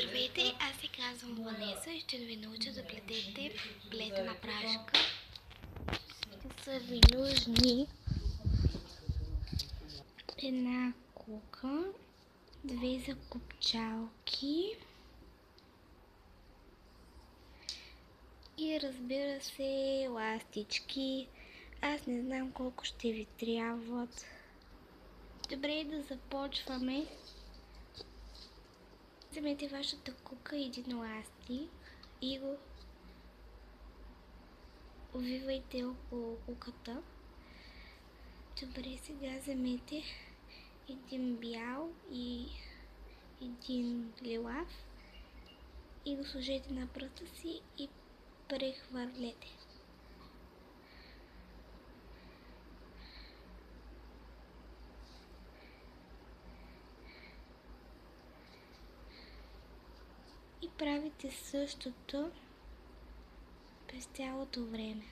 Здравейте, аз се казвам Ванеса и ще ви науча да плетете плетена прашка. Ще са ви нужни една кука, две закопчалки и разбира се ластички. Аз не знам колко ще ви трябват. Добре, да започваме. Вземете вашата кука и един ластик и го увивайте около куката. Добре, сега вземете един бял и един лилав и го сложете на пръста си и прехвърлете. И правите същото през цялото време.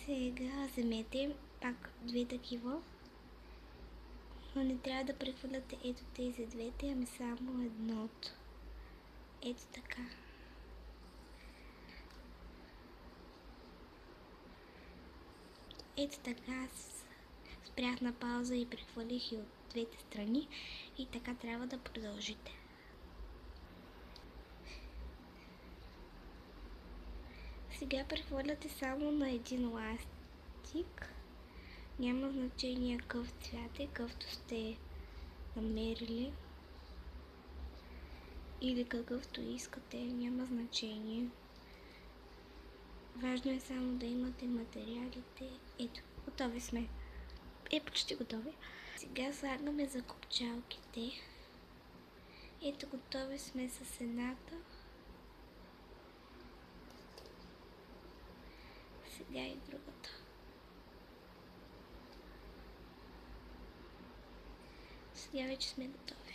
Сега вземете пак две такива, но не трябва да прехвърляте ето тези двете, ами само едното. Ето така. Ето така спрях на пауза и прехвърлих и от двете страни и така трябва да продължите. Сега прехвърляте само на един ластик. Няма значение какъв цвят е, какъвто сте намерили или какъвто искате, няма значение. Важно е само да имате материалите. Ето, готови сме. Почти готови. Сега слагаме закопчалките. Ето, готови сме с едната. Сега и другата. Сега вече сме готови.